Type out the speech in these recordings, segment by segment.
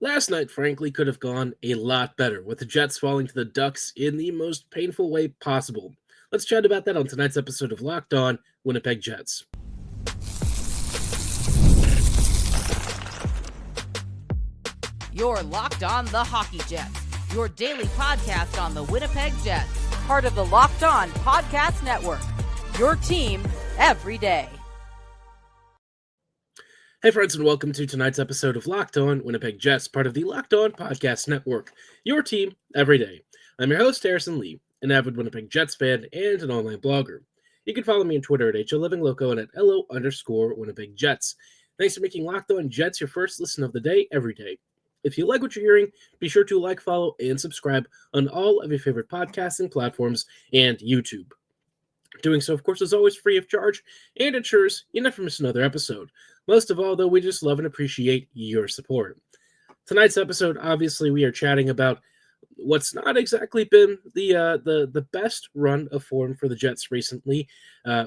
Last night, frankly, could have gone a lot better, with the Jets falling to the Ducks in the most painful way possible. Let's chat about that on tonight's episode of Locked On Winnipeg Jets. You're Locked On the Hockey Jets, your daily podcast on the Winnipeg Jets, part of the Locked On Podcast Network, your team every day. Hey friends, and welcome to tonight's episode of Locked On Winnipeg Jets, part of the Locked On Podcast Network, your team every day. I'm your host, Harrison Lee, an avid Winnipeg Jets fan and an online blogger. You can follow me on Twitter at HLivingLoco and at LO_Winnipeg Jets. Thanks for making Locked On Jets your first listen of the day every day. If you like what you're hearing, be sure to like, follow, and subscribe on all of your favorite podcasting platforms and YouTube. Doing so, of course, is always free of charge and ensures you never miss another episode. Most of all, though, we just love and appreciate your support. Tonight's episode, obviously, we are chatting about what's not exactly been the best run of form for the Jets recently.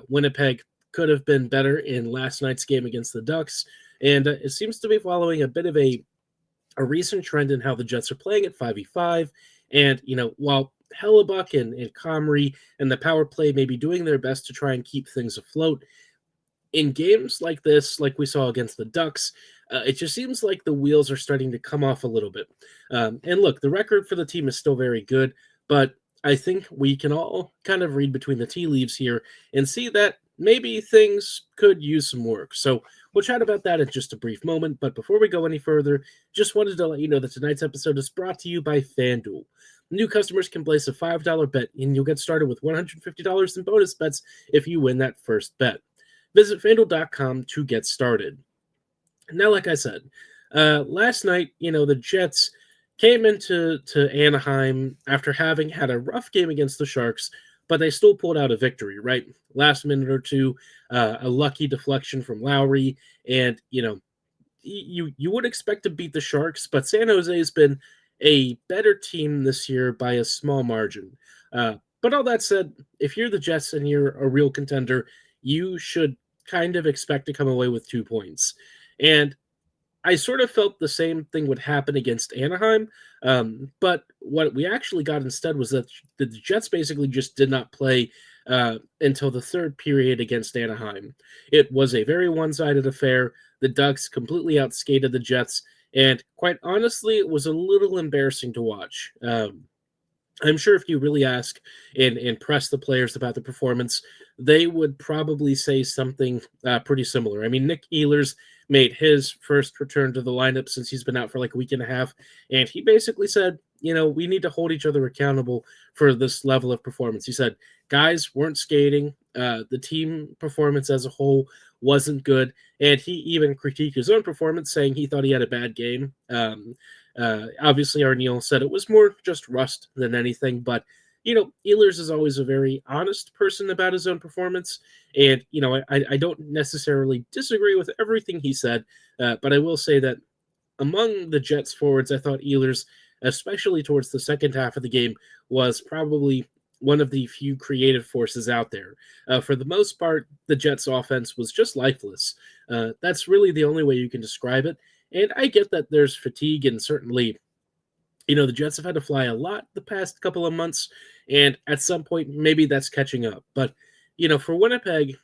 Winnipeg could have been better in last night's game against the Ducks, and it seems to be following a bit of a recent trend in how the Jets are playing at 5v5. And, while Hellebuck and Comrie and the power play may be doing their best to try and keep things afloat, in games like this, like we saw against the Ducks, it just seems like the wheels are starting to come off a little bit. And look, the record for the team is still very good, but I think we can all kind of read between the tea leaves here and see that maybe things could use some work. So we'll chat about that in just a brief moment. But before we go any further, just wanted to let you know that tonight's episode is brought to you by FanDuel. New customers can place a $5 bet, and you'll get started with $150 in bonus bets if you win that first bet. Visit FanDuel.com to get started. Now, like I said, last night, the Jets came into Anaheim after having had a rough game against the Sharks, but they still pulled out a victory, right? Last minute or two, a lucky deflection from Lowry, and, you would expect to beat the Sharks, but San Jose has been a better team this year by a small margin. But all that said, if you're the Jets and you're a real contender, you should kind of expect to come away with 2 points. And I sort of felt the same thing would happen against Anaheim, but what we actually got instead was that the Jets basically just did not play until the third period against Anaheim. It was a very one-sided affair. The Ducks completely outskated the Jets, and quite honestly, it was a little embarrassing to watch. I'm sure if you really ask and press the players about the performance, they would probably say something pretty similar. I mean, Nick Ehlers made his first return to the lineup since he's been out for like a week and a half, and he basically said, we need to hold each other accountable for this level of performance. He said, guys weren't skating. The team performance as a whole wasn't good, and he even critiqued his own performance, saying he thought he had a bad game. Obviously, Arneal said it was more just rust than anything, but Ehlers is always a very honest person about his own performance, and I don't necessarily disagree with everything he said, but I will say that among the Jets forwards, I thought Ehlers, especially towards the second half of the game, was probably one of the few creative forces out there. For the most part, the Jets' offense was just lifeless. That's really the only way you can describe it. And I get that there's fatigue, and certainly, the Jets have had to fly a lot the past couple of months, and at some point, maybe that's catching up. But, for Winnipeg,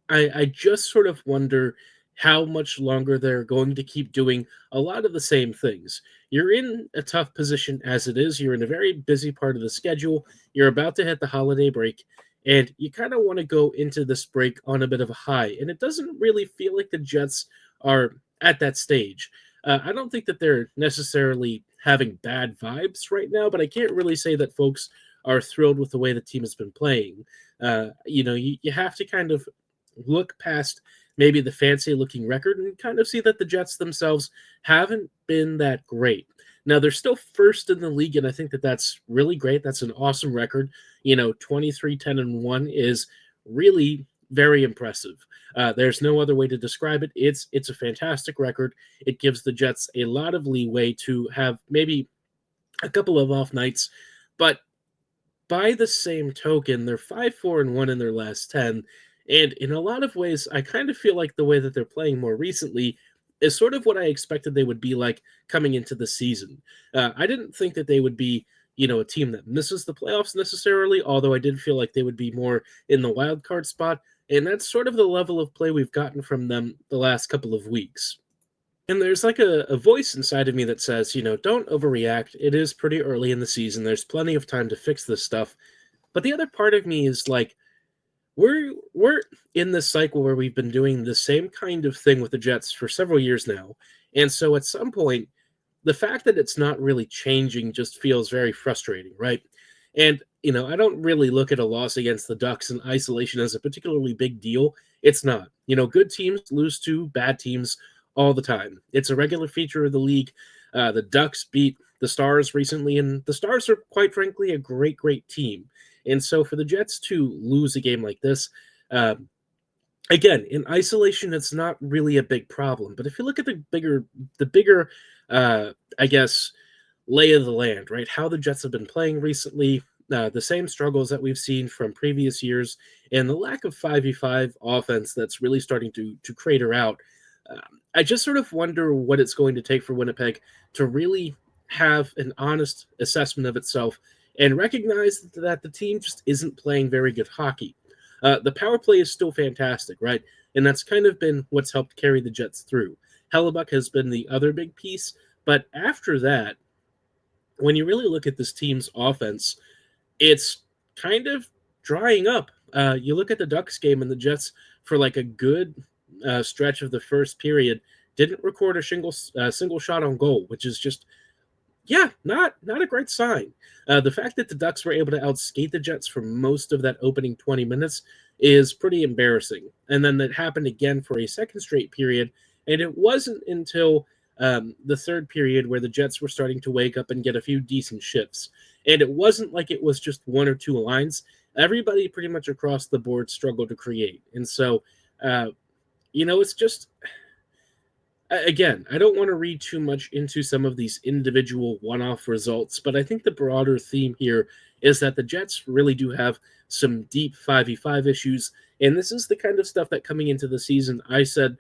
I just sort of wonder how much longer they're going to keep doing a lot of the same things. You're in a tough position as it is. You're in a very busy part of the schedule. You're about to hit the holiday break, and you kind of want to go into this break on a bit of a high. And it doesn't really feel like the Jets are at that stage. I don't think that they're necessarily having bad vibes right now, but I can't really say that folks are thrilled with the way the team has been playing. You have to kind of look past maybe the fancy looking record and kind of see that the Jets themselves haven't been that great. Now, they're still first in the league, and I think that that's really great. That's an awesome record. 23-10-1 is really very impressive. There's no other way to describe it. It's a fantastic record. It gives the Jets a lot of leeway to have maybe a couple of off nights, but by the same token, they're 5-4-1 in their last 10. And in a lot of ways, I kind of feel like the way that they're playing more recently is sort of what I expected they would be like coming into the season. I didn't think that they would be, a team that misses the playoffs necessarily, although I did feel like they would be more in the wild card spot. And that's sort of the level of play we've gotten from them the last couple of weeks. And there's like a voice inside of me that says, don't overreact. It is pretty early in the season. There's plenty of time to fix this stuff. But the other part of me is like, we're in this cycle where we've been doing the same kind of thing with the Jets for several years now. And so at some point, the fact that it's not really changing just feels very frustrating, right? And, I don't really look at a loss against the Ducks in isolation as a particularly big deal. It's not. Good teams lose to bad teams all the time. It's a regular feature of the league. The Ducks beat the Stars recently, and the Stars are, quite frankly, a great, great team. And so for the Jets to lose a game like this, again, in isolation, it's not really a big problem. But if you look at the bigger, I guess, lay of the land, right? How the Jets have been playing recently, the same struggles that we've seen from previous years, and the lack of 5v5 offense that's really starting to crater out. I just sort of wonder what it's going to take for Winnipeg to really have an honest assessment of itself and recognize that the team just isn't playing very good hockey. The power play is still fantastic, right? And that's kind of been what's helped carry the Jets through. Hellebuck has been the other big piece, but after that, when you really look at this team's offense, it's kind of drying up. You look at the Ducks game, and the Jets, for like a good stretch of the first period, didn't record a single shot on goal, which is just, not a great sign. The fact that the Ducks were able to outskate the Jets for most of that opening 20 minutes is pretty embarrassing. And then that happened again for a second straight period, and it wasn't until the third period where the Jets were starting to wake up and get a few decent shifts. And it wasn't like it was just one or two lines. Everybody pretty much across the board struggled to create. And so, it's just, again, I don't want to read too much into some of these individual one-off results, but I think the broader theme here is that the Jets really do have some deep 5v5 issues. And this is the kind of stuff that coming into the season, I said,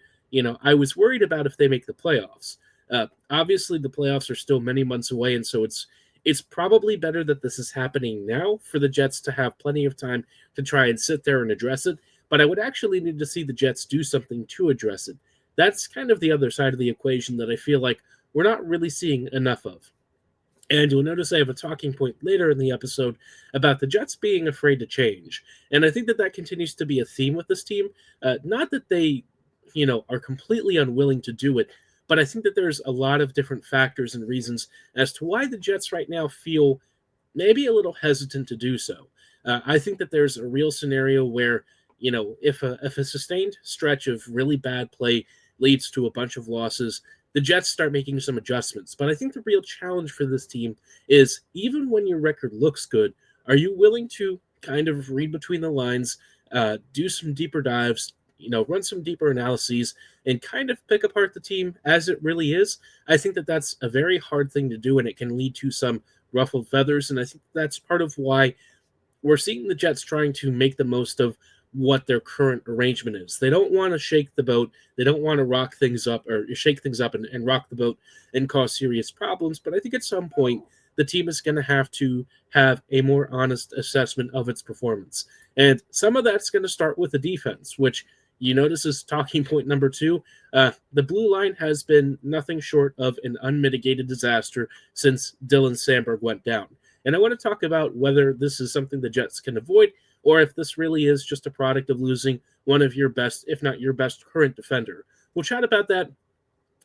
I was worried about if they make the playoffs. Obviously, the playoffs are still many months away, and so it's probably better that this is happening now for the Jets to have plenty of time to try and sit there and address it. But I would actually need to see the Jets do something to address it. That's kind of the other side of the equation that I feel like we're not really seeing enough of. And you'll notice I have a talking point later in the episode about the Jets being afraid to change. And I think that continues to be a theme with this team. Not that they, are completely unwilling to do it, but I think that there's a lot of different factors and reasons as to why the Jets right now feel maybe a little hesitant to do so. I think that there's a real scenario where, if a sustained stretch of really bad play leads to a bunch of losses, the Jets start making some adjustments. But I think the real challenge for this team is, even when your record looks good, are you willing to kind of read between the lines, do some deeper dives, run some deeper analyses, and kind of pick apart the team as it really is? I think that that's a very hard thing to do, and it can lead to some ruffled feathers. And I think that's part of why we're seeing the Jets trying to make the most of what their current arrangement is. They don't want to shake the boat. They don't want to rock things up or shake things up and rock the boat and cause serious problems. But I think at some point, the team is going to have a more honest assessment of its performance. And some of that's going to start with the defense, which you notice is talking point number 2. The blue line has been nothing short of an unmitigated disaster since Dylan Sandberg went down. And I want to talk about whether this is something the Jets can avoid, or if this really is just a product of losing one of your best, if not your best, current defender. We'll chat about that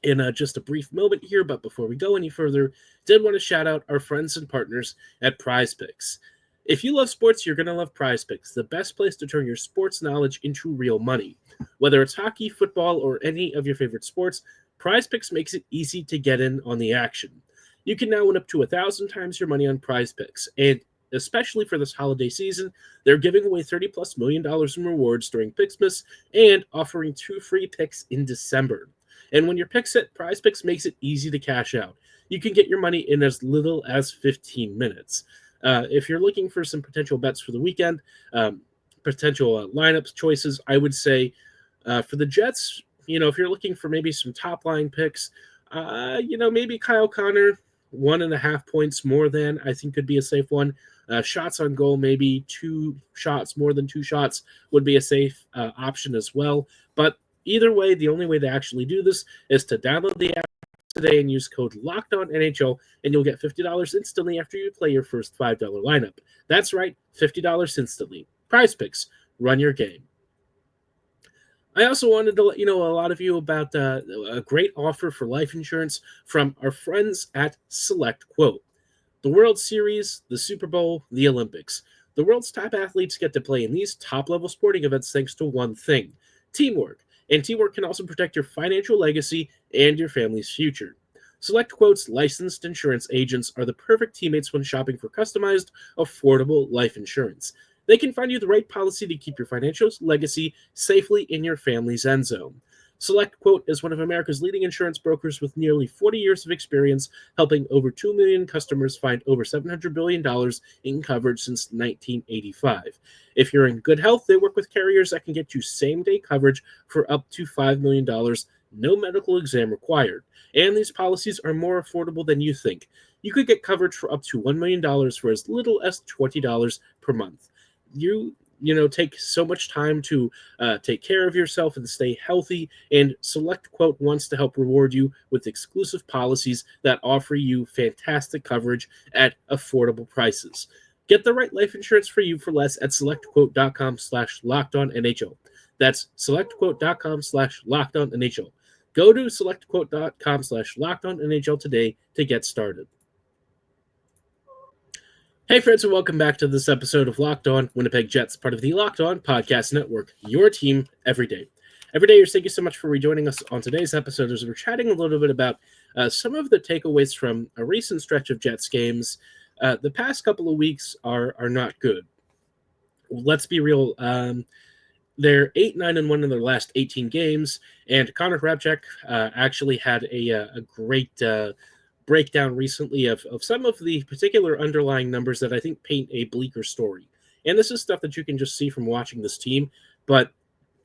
in just a brief moment here, but before we go any further, did want to shout out our friends and partners at PrizePicks. If you love sports, you're going to love PrizePicks, the best place to turn your sports knowledge into real money. Whether it's hockey, football, or any of your favorite sports, PrizePicks makes it easy to get in on the action. You can now win up to 1,000 times your money on PrizePicks, and especially for this holiday season, they're giving away $30+ million in rewards during Picksmas and offering 2 free picks in December. And when your picks hit, PrizePicks makes it easy to cash out. You can get your money in as little as 15 minutes. If you're looking for some potential bets for the weekend, potential lineups choices, I would say for the Jets, if you're looking for maybe some top line picks, maybe Kyle Connor, 1.5 points more than, I think could be a safe one. Shots on goal, maybe 2 shots, more than 2 shots would be a safe option as well. But either way, the only way to actually do this is to download the app today and use code LOCKEDONNHL, and you'll get $50 instantly after you play your first $5 lineup. That's right, $50 instantly. PrizePicks, run your game. I also wanted to let a lot of you about a great offer for life insurance from our friends at Select Quote. The World Series, the Super Bowl, the Olympics. The world's top athletes get to play in these top-level sporting events thanks to one thing: teamwork. And teamwork can also protect your financial legacy and your family's future. Select Quote's licensed insurance agents are the perfect teammates when shopping for customized, affordable life insurance. They can find you the right policy to keep your financial legacy safely in your family's end zone. Select Quote is one of America's leading insurance brokers with nearly 40 years of experience, helping over 2 million customers find over $700 billion in coverage since 1985. If you're in good health, they work with carriers that can get you same-day coverage for up to $5 million, no medical exam required. And these policies are more affordable than you think. You could get coverage for up to $1 million for as little as $20 per month. You take so much time to take care of yourself and stay healthy, and Select Quote wants to help reward you with exclusive policies that offer you fantastic coverage at affordable prices. Get the right life insurance for you for less at selectquote.com/lockedonnhl. That's selectquote.com/lockedonnhl. Go to selectquote.com/lockedonnhl today to get started. Hey friends, and welcome back to this episode of Locked On Winnipeg Jets, part of the Locked On Podcast Network, your team every day. Every day, thank you so much for rejoining us on today's episode as we're chatting a little bit about some of the takeaways from a recent stretch of Jets games. The past couple of weeks are not good. Let's be real. They're 8-9-1 in their last 18 games, and Connor Hrabchak actually had a great breakdown recently of some of the particular underlying numbers that I think paint a bleaker story. And this is stuff that you can just see from watching this team. But,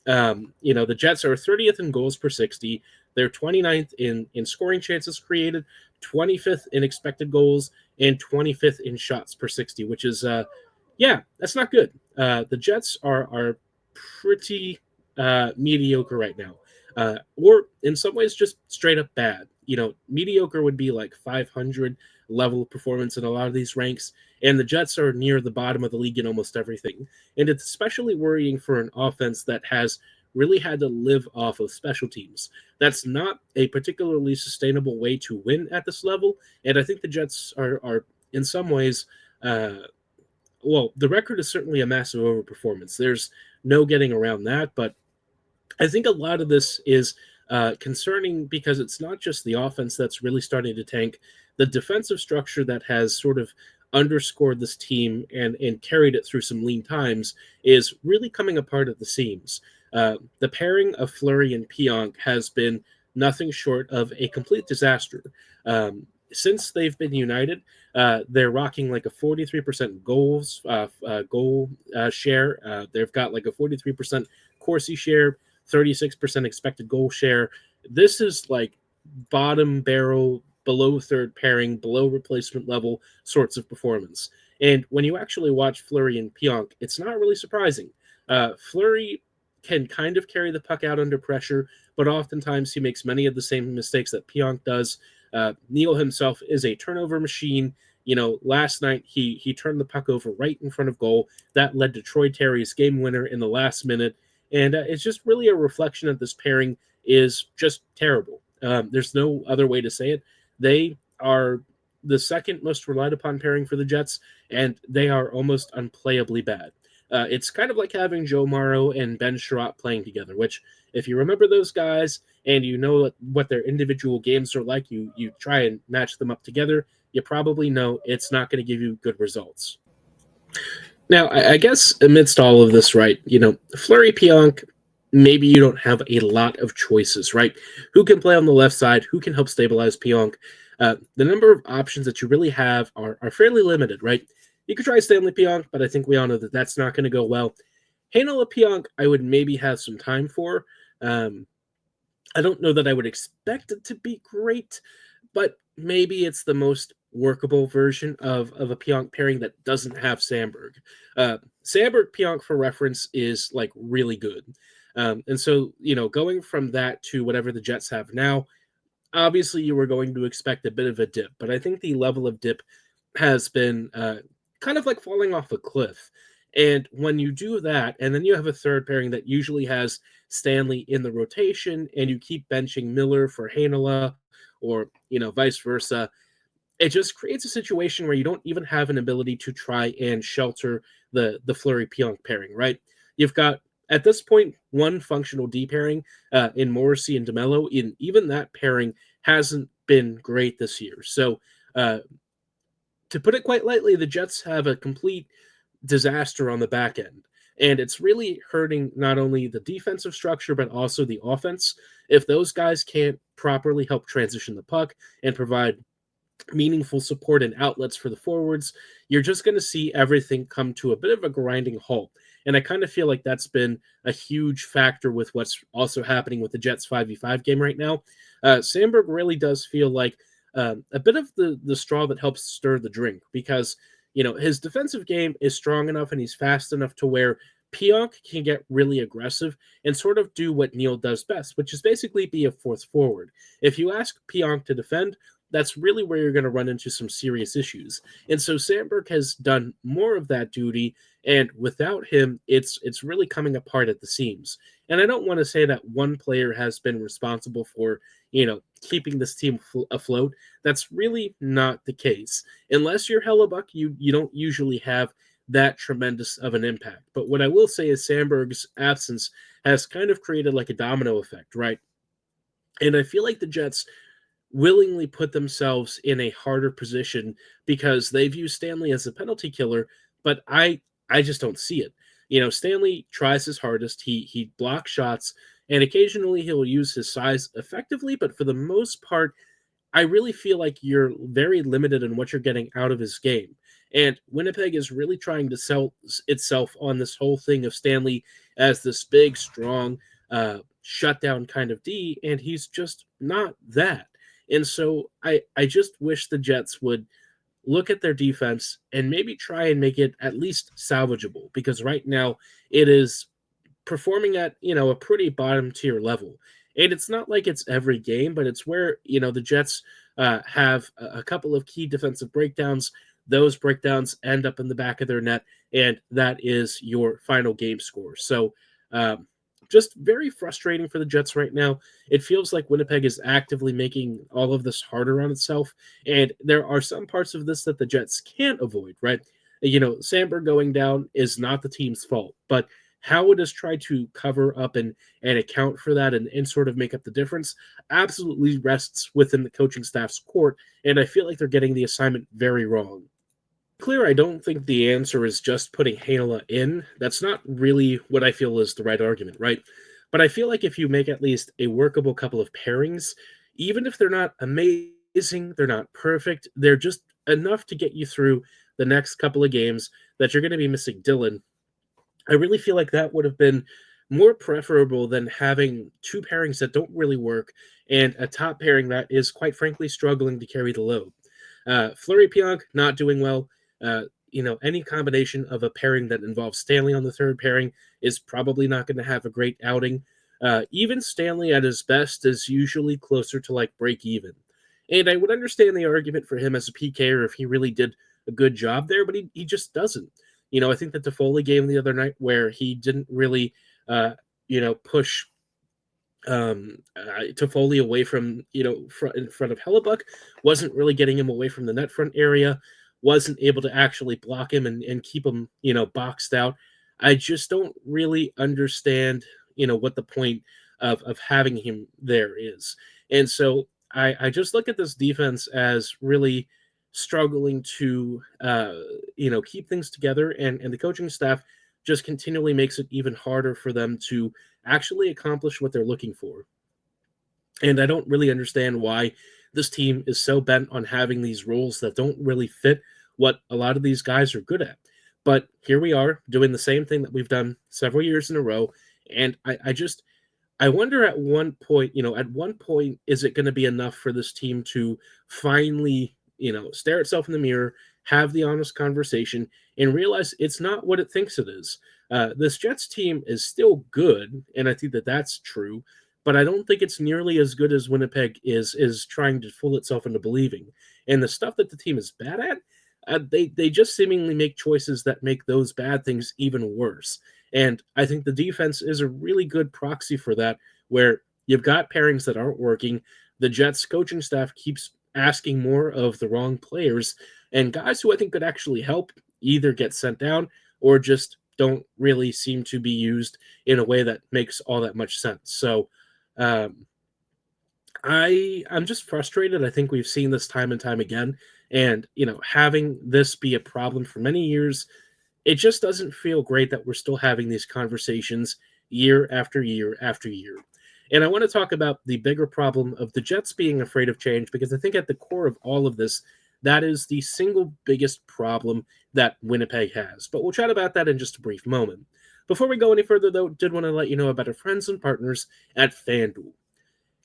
the Jets are 30th in goals per 60. They're 29th in scoring chances created, 25th in expected goals, and 25th in shots per 60, which is, that's not good. The Jets are pretty mediocre right now. Or in some ways just straight up bad. Mediocre would be like 500 level performance in a lot of these ranks, and the Jets are near the bottom of the league in almost everything. And it's especially worrying for an offense that has really had to live off of special teams. That's not a particularly sustainable way to win at this level, and I think the Jets are in some ways, the record is certainly a massive overperformance. There's no getting around that, but I think a lot of this is concerning because it's not just the offense that's really starting to tank. The defensive structure that has sort of underscored this team and carried it through some lean times is really coming apart at the seams. The pairing of Fleury and Pionk has been nothing short of a complete disaster. Since they've been united, they're rocking like a 43% goal share. They've got like a 43% Corsi share, 36% expected goal share. This is like bottom barrel, below third pairing, below replacement level sorts of performance. And when you actually watch Fleury and Pionk, it's not really surprising. Fleury can kind of carry the puck out under pressure, but oftentimes he makes many of the same mistakes that Pionk does. Neil himself is a turnover machine. Last night he turned the puck over right in front of goal. That led to Troy Terry's game winner in the last minute. And it's just really a reflection that this pairing is just terrible. There's no other way to say it. They are the second most relied upon pairing for the Jets, and they are almost unplayably bad. It's kind of like having Joe Morrow and Ben Sherratt playing together, which, if you remember those guys and you know what their individual games are like, you try and match them up together, you probably know it's not going to give you good results. Now, I guess amidst all of this, right, Fleury, Pionk, maybe you don't have a lot of choices, right? Who can play on the left side? Who can help stabilize Pionk? The number of options that you really have are fairly limited, right? You could try Stanley Pionk, but I think we all know that that's not going to go well. Heinola Pionk, I would maybe have some time for. I don't know that I would expect it to be great, but maybe it's the most workable version of a Pionk pairing that doesn't have Sandberg. Sandberg Pionk, for reference, is like really good. And so, going from that to whatever the Jets have now, obviously you were going to expect a bit of a dip, but I think the level of dip has been kind of like falling off a cliff. And when you do that, and then you have a third pairing that usually has Stanley in the rotation, and you keep benching Miller for Heinola, or vice versa, it just creates a situation where you don't even have an ability to try and shelter the Fleury Pionk pairing, right? You've got at this point one functional D pairing in Morrissey and DeMello. In even that pairing hasn't been great this year. So uh, to put it quite lightly, the Jets have a complete disaster on the back end. And it's really hurting not only the defensive structure, but also the offense. If those guys can't properly help transition the puck and provide meaningful support and outlets for the forwards, you're just going to see everything come to a bit of a grinding halt. And I kind of feel like that's been a huge factor with what's also happening with the Jets 5v5 game right now. Sandberg really does feel like a bit of the straw that helps stir the drink, because his defensive game is strong enough and he's fast enough to where Pionk can get really aggressive and sort of do what Neil does best, which is basically be a fourth forward. If you ask Pionk to defend, that's really where you're going to run into some serious issues. And so Sandberg has done more of that duty, and without him, it's really coming apart at the seams. And I don't want to say that one player has been responsible for, keeping this team afloat. That's really not the case. Unless you're Hellebuck, you don't usually have that tremendous of an impact. But what I will say is Sandberg's absence has kind of created like a domino effect, right? And I feel like the Jets willingly put themselves in a harder position because they've used Stanley as a penalty killer, but I just don't see it. Stanley tries his hardest. He blocks shots, and occasionally he'll use his size effectively, but for the most part, I really feel like you're very limited in what you're getting out of his game. And Winnipeg is really trying to sell itself on this whole thing of Stanley as this big, strong, shutdown kind of D, and he's just not that. And so I just wish the Jets would look at their defense and maybe try and make it at least salvageable, because right now it is performing at, a pretty bottom tier level. And it's not like it's every game, but it's where, the Jets have a couple of key defensive breakdowns. Those breakdowns end up in the back of their net, and that is your final game score. So, just very frustrating for the Jets right now. It feels like Winnipeg is actively making all of this harder on itself, and there are some parts of this that the Jets can't avoid, right? Sandberg going down is not the team's fault, but how it is tried to cover up and account for that and sort of make up the difference absolutely rests within the coaching staff's court, and I feel like they're getting the assignment very wrong. Clear, I don't think the answer is just putting Heinola in. That's not really what I feel is the right argument, right? But I feel like if you make at least a workable couple of pairings, even if they're not amazing, they're not perfect, they're just enough to get you through the next couple of games that you're going to be missing Dylan. I really feel like that would have been more preferable than having two pairings that don't really work and a top pairing that is quite frankly struggling to carry the load. Fleury Pionk not doing well. Any combination of a pairing that involves Stanley on the third pairing is probably not going to have a great outing. Even Stanley at his best is usually closer to like break even. And I would understand the argument for him as a PKer if he really did a good job there, but he just doesn't. I think that the Foley game the other night where he didn't really, push Toffoli away from, in front of Hellebuck, wasn't really getting him away from the net front area, wasn't able to actually block him and keep him, boxed out. I just don't really understand, what the point of having him there is. And so I just look at this defense as really struggling to, keep things together, and the coaching staff just continually makes it even harder for them to actually accomplish what they're looking for. And I don't really understand why this team is so bent on having these roles that don't really fit what a lot of these guys are good at. But here we are doing the same thing that we've done several years in a row. And I just, I wonder at one point, is it going to be enough for this team to finally, stare itself in the mirror, have the honest conversation, and realize it's not what it thinks it is? This Jets team is still good, and I think that that's true, but I don't think it's nearly as good as Winnipeg is trying to fool itself into believing. And the stuff that the team is bad at, they just seemingly make choices that make those bad things even worse. And I think the defense is a really good proxy for that, where you've got pairings that aren't working. The Jets coaching staff keeps asking more of the wrong players, and guys who I think could actually help either get sent down or just don't really seem to be used in a way that makes all that much sense. So um, I'm just frustrated. I think we've seen this time and time again, and having this be a problem for many years, it just doesn't feel great that we're still having these conversations year after year after year. And I want to talk about the bigger problem of the Jets being afraid of change, because I think at the core of all of this, that is the single biggest problem that Winnipeg has. But we'll chat about that in just a brief moment. Before we go any further, though, did want to let you know about our friends and partners at FanDuel.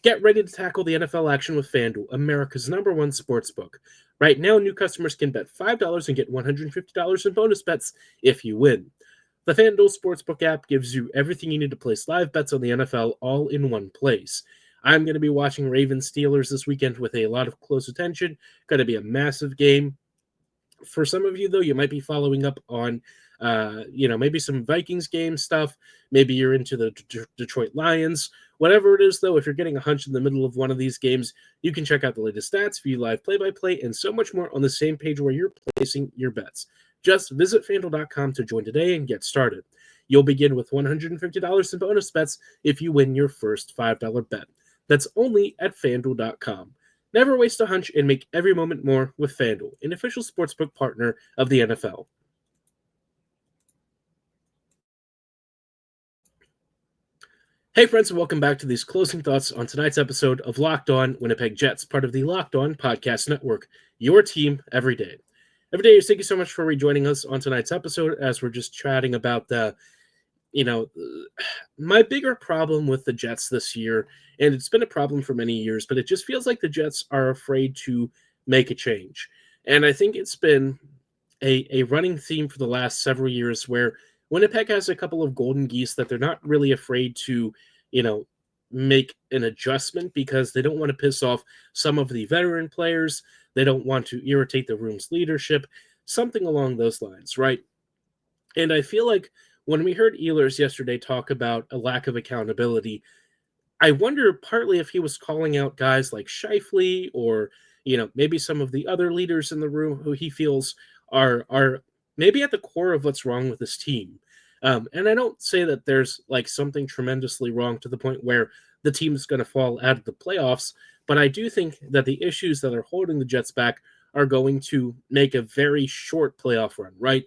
Get ready to tackle the NFL action with FanDuel, America's #1 sportsbook. Right now, new customers can bet $5 and get $150 in bonus bets if you win. The FanDuel Sportsbook app gives you everything you need to place live bets on the NFL all in one place. I'm going to be watching Ravens Steelers this weekend with a lot of close attention. Going to be a massive game. For some of you, though, you might be following up on, maybe some Vikings game stuff. Maybe you're into the Detroit Lions. Whatever it is, though, if you're getting a hunch in the middle of one of these games, you can check out the latest stats, view live play-by-play, and so much more on the same page where you're placing your bets. Just visit FanDuel.com to join today and get started. You'll begin with $150 in bonus bets if you win your first $5 bet. That's only at FanDuel.com. Never waste a hunch and make every moment more with FanDuel, an official sportsbook partner of the NFL. Hey friends, and welcome back to these closing thoughts on tonight's episode of Locked On Winnipeg Jets, part of the Locked On Podcast Network, your team every day. Every day, thank you so much for rejoining us on tonight's episode as we're just chatting about my bigger problem with the Jets this year, and it's been a problem for many years, but it just feels like the Jets are afraid to make a change. And I think it's been a running theme for the last several years where Winnipeg has a couple of golden geese that they're not really afraid to, make an adjustment because they don't want to piss off some of the veteran players. They don't want to irritate the room's leadership, something along those lines, right? And I feel like when we heard Ehlers yesterday talk about a lack of accountability, I wonder partly if he was calling out guys like Scheifele or, maybe some of the other leaders in the room who he feels are maybe at the core of what's wrong with this team. And I don't say that there's like something tremendously wrong to the point where the team's going to fall out of the playoffs, but I do think that the issues that are holding the Jets back are going to make a very short playoff run, right?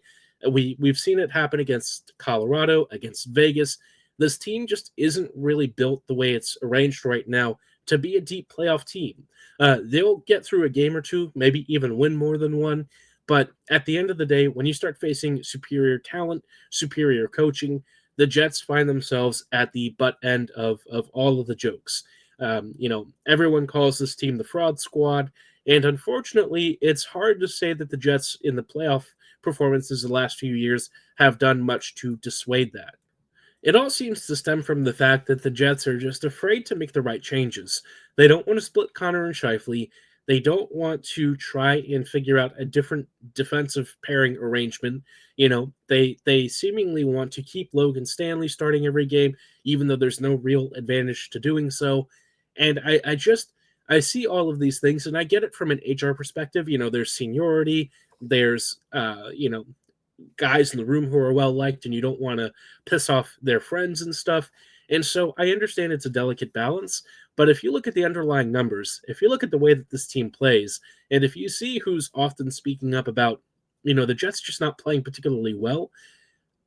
We've seen it happen against Colorado, against Vegas. This team just isn't really built the way it's arranged right now to be a deep playoff team. They'll get through a game or two, maybe even win more than one. But at the end of the day, when you start facing superior talent, superior coaching, the Jets find themselves at the butt end of all of the jokes. Everyone calls this team the fraud squad. And unfortunately, it's hard to say that the Jets in the playoff performances the last few years have done much to dissuade that. It all seems to stem from the fact that the Jets are just afraid to make the right changes. They don't want to split Connor and Scheifele. They don't want to try and figure out a different defensive pairing arrangement. They seemingly want to keep Logan Stanley starting every game, even though there's no real advantage to doing so. And I see all of these things, and I get it from an HR perspective. There's seniority, there's guys in the room who are well liked, and you don't want to piss off their friends and stuff. And so I understand it's a delicate balance, but if you look at the underlying numbers, if you look at the way that this team plays, and if you see who's often speaking up about, the Jets just not playing particularly well,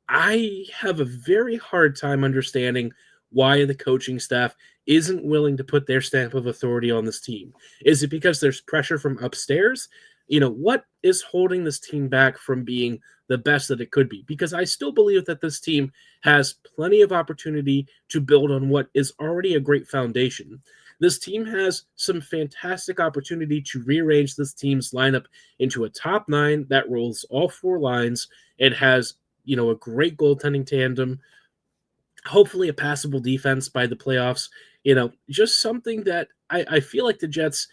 I have a very hard time understanding why the coaching staff isn't willing to put their stamp of authority on this team. Is it because there's pressure from upstairs? What is holding this team back from being the best that it could be, because I still believe that this team has plenty of opportunity to build on what is already a great foundation. This team has some fantastic opportunity to rearrange this team's lineup into a top 9 that rolls all 4 lines and has, a great goaltending tandem, hopefully a passable defense by the playoffs. Just something that I feel like the Jets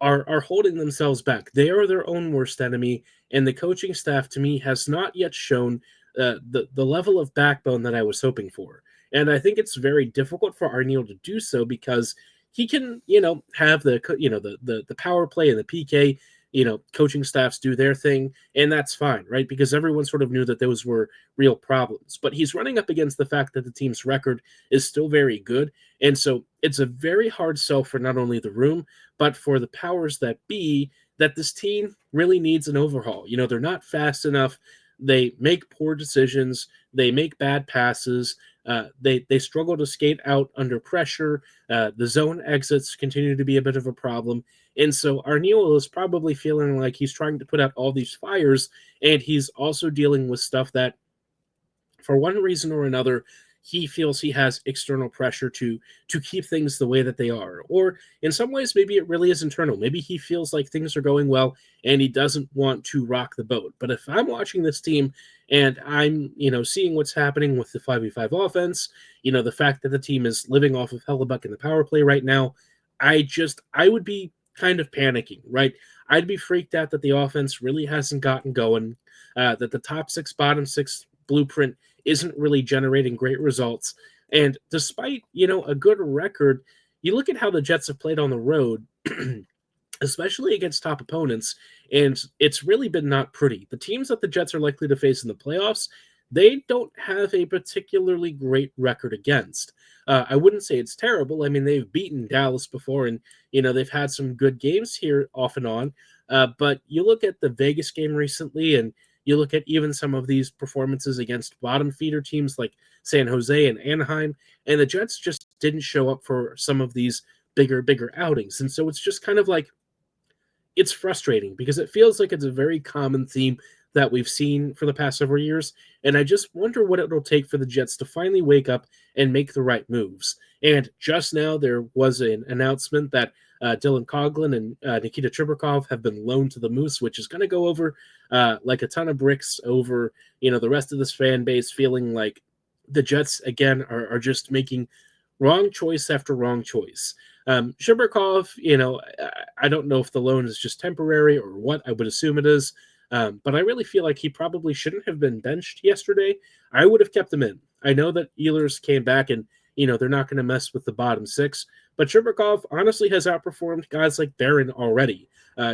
are holding themselves back. They are their own worst enemy, and the coaching staff, to me, has not yet shown the level of backbone that I was hoping for. And I think it's very difficult for Arniel to do so, because he can, have the power play and the PK, coaching staffs do their thing, and that's fine, right? Because everyone sort of knew that those were real problems. But he's running up against the fact that the team's record is still very good, and so it's a very hard sell for not only the room, but for the powers that be, that this team really needs an overhaul. They're not fast enough. They make poor decisions. They make bad passes. They struggle to skate out under pressure. The zone exits continue to be a bit of a problem. And so Arniel is probably feeling like he's trying to put out all these fires, and he's also dealing with stuff that, for one reason or another, he feels he has external pressure to keep things the way that they are. Or in some ways, maybe it really is internal. Maybe he feels like things are going well and he doesn't want to rock the boat. But if I'm watching this team and I'm, seeing what's happening with the 5v5 offense, the fact that the team is living off of Hellebuck in the power play right now, I would be kind of panicking, right? I'd be freaked out that the offense really hasn't gotten going, that the top 6, bottom 6 blueprint isn't really generating great results. And despite, a good record, you look at how the Jets have played on the road, especially against top opponents, and it's really been not pretty. The teams that the Jets are likely to face in the playoffs, they don't have a particularly great record against. I wouldn't say it's terrible. I mean, they've beaten Dallas before, and, they've had some good games here off and on. But you look at the Vegas game recently, and you look at even some of these performances against bottom feeder teams like San Jose and Anaheim, and the Jets just didn't show up for some of these bigger outings. And so it's just kind of like, it's frustrating, because it feels like it's a very common theme that we've seen for the past several years. And I just wonder what it'll take for the Jets to finally wake up and make the right moves. And just now there was an announcement that Dylan Coughlin and Nikita Triberkov have been loaned to the Moose, which is going to go over like a ton of bricks over, the rest of this fan base, feeling like the Jets, again, are just making wrong choice after wrong choice. Triberkov, I don't know if the loan is just temporary or what. I would assume it is. But I really feel like he probably shouldn't have been benched yesterday. I would have kept him in. I know that Ehlers came back and, they're not going to mess with the bottom 6. But Triberkov honestly has outperformed guys like Barron already.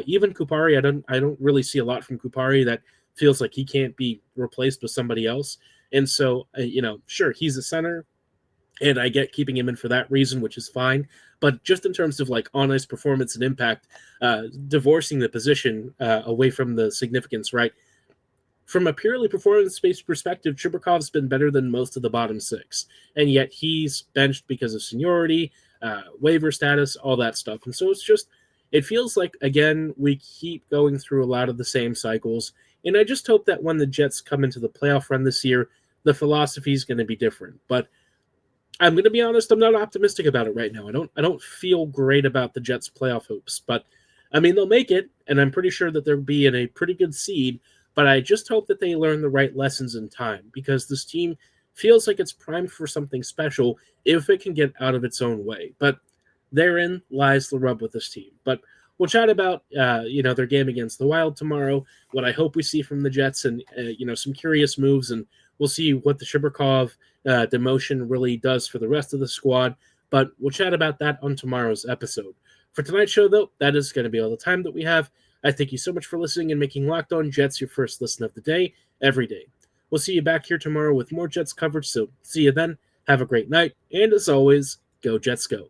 Even Kupari, I don't really see a lot from Kupari that feels like he can't be replaced with somebody else. And so, sure, he's a center, and I get keeping him in for that reason, which is fine. But just in terms of like on-ice performance and impact, divorcing the position away from the significance, right? From a purely performance-based perspective, Triberkov's been better than most of the bottom 6. And yet he's benched because of seniority, waiver status, all that stuff. And so it feels like, again, we keep going through a lot of the same cycles. And I just hope that when the Jets come into the playoff run this year, the philosophy is going to be different. But I'm going to be honest, I'm not optimistic about it right now. I don't feel great about the Jets' playoff hopes. But, I mean, they'll make it, and I'm pretty sure that they'll be in a pretty good seed. But I just hope that they learn the right lessons in time, because this team feels like it's primed for something special if it can get out of its own way. But therein lies the rub with this team. But we'll chat about, their game against the Wild tomorrow, what I hope we see from the Jets, and, some curious moves, and we'll see what the Triberkov demotion really does for the rest of the squad. But we'll chat about that on tomorrow's episode. For tonight's show, though, that is going to be all the time that we have. I thank you so much for listening and making Locked On Jets your first listen of the day, every day. We'll see you back here tomorrow with more Jets coverage, so see you then. Have a great night, and as always, go Jets go.